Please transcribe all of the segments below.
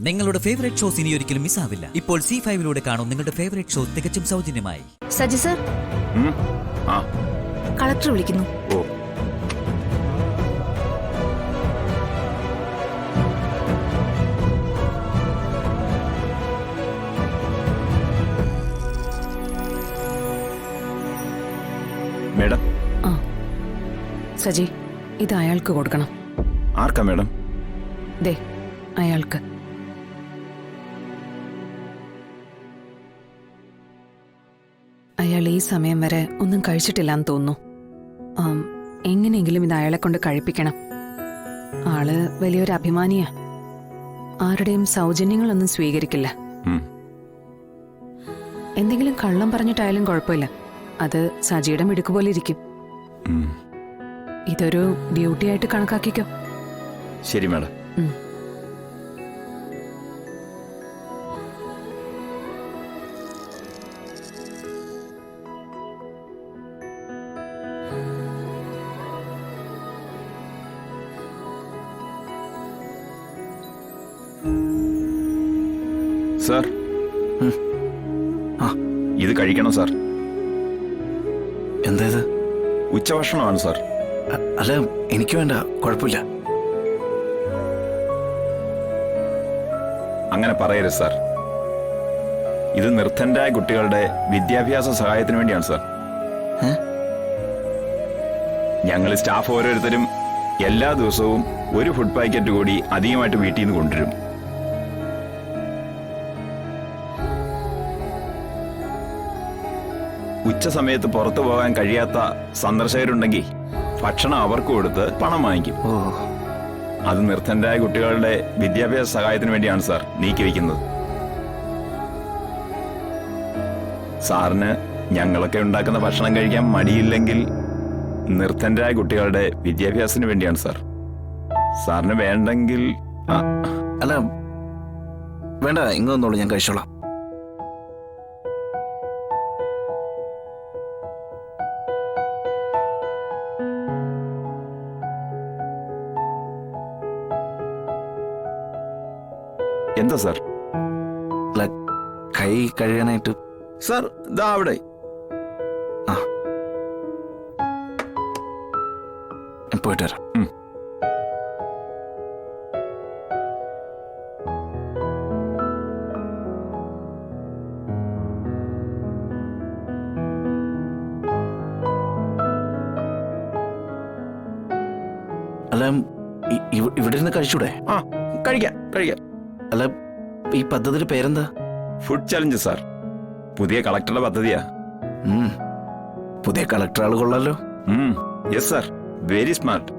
നിങ്ങളുടെ favourite shows ഇനി ഒരിക്കലും മിസ്സാവില്ല. ഇപ്പോൾ C5 കാണും നിങ്ങളുടെ ഫേവറേറ്റ് ഷോ തികച്ചും സൗജന്യമായി. സജി സർ, കളക്ടർ വിളിക്കുന്നു. മേഡം. സജി, ഇത് അയാൾക്ക് കൊടുക്കണം. ആർക്കാ മേഡം? ദേ അയാൾക്ക്. അയാൾ ഈ സമയം വരെ ഒന്നും കഴിച്ചിട്ടില്ലാന്ന് തോന്നുന്നു. എങ്ങനെയെങ്കിലും ഇത് അയാളെ കൊണ്ട് കഴിപ്പിക്കണം. ആള് വലിയൊരു അഭിമാനിയാ. ആരുടെയും സൗജന്യങ്ങളൊന്നും സ്വീകരിക്കില്ല. എന്തെങ്കിലും കള്ളം പറഞ്ഞിട്ടായാലും കുഴപ്പമില്ല. അത് സജിയുടെ മിടുക്ക് പോലെ ഇരിക്കും. ഇതൊരു ഡ്യൂട്ടി ആയിട്ട് കണക്കാക്കിക്കോ. ശരി മാഡം. സാർ, ഇത് കഴിക്കണം സാർ. എന്താ ഇത്? ഉച്ചഭക്ഷണമാണ് സാർ. അല്ല, എനിക്ക് വേണ്ട, കുഴപ്പമില്ല. അങ്ങനെ പറയരുത് സാർ. ഇത് നിർദ്ധനരായ കുട്ടികളുടെ വിദ്യാഭ്യാസ സഹായത്തിന് വേണ്ടിയാണ് സാർ. ഞങ്ങൾ സ്റ്റാഫ് ഓരോരുത്തരും എല്ലാ ദിവസവും ഒരു ഫുഡ് പാക്കറ്റ് കൂടി അധികമായിട്ട് വീട്ടിൽ നിന്ന് കൊണ്ടുവരും. ഉച്ച സമയത്ത് പുറത്തു പോകാൻ കഴിയാത്ത സന്ദർശകരുണ്ടെങ്കിൽ ഭക്ഷണം അവർക്ക് കൊടുത്ത് പണം വാങ്ങിക്കും. അത് നിർദ്ധനരായ കുട്ടികളുടെ വിദ്യാഭ്യാസ സഹായത്തിന് വേണ്ടിയാണ് സാർ നീക്കിവെക്കുന്നത്. സാറിന് ഞങ്ങളൊക്കെ ഉണ്ടാക്കുന്ന ഭക്ഷണം കഴിക്കാൻ മടിയില്ലെങ്കിൽ നിർദ്ധനരായ കുട്ടികളുടെ വിദ്യാഭ്യാസത്തിന് വേണ്ടിയാണ് സാർ. സാറിന് വേണ്ടെങ്കിൽ അല്ല വേണ്ട, ഇങ്ങോന്നോളൂ, ഞാൻ കഴിച്ചോളാം. എന്താ സാർ? കൈ കഴുകാനായിട്ട്. സാർ ദാ അവിടെ. പോയിട്ട് വരാം. അല്ല, ഇവിടെ ഇരുന്ന് കഴിച്ചൂടെ? കഴിക്കാം. അല്ല, ഈ പദ്ധതിയുടെ പേരെന്താ? Food challenge sir. പുതിയ കളക്ടറുടെ പദ്ധതിയാ. പുതിയ കളക്ടർ ആള് കൊള്ളാലോ. Yes sir, very smart.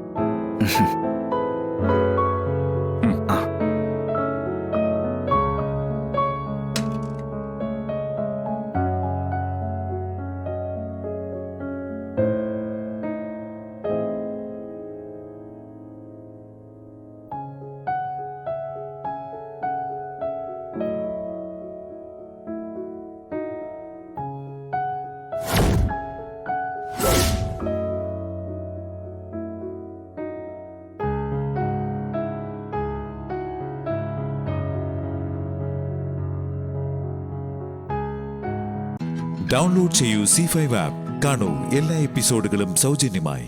Download ചെയ്യൂ C5 ആപ്പ്. കാണൂ എല്ലാ എപ്പിസോഡുകളും സൗജന്യമായി.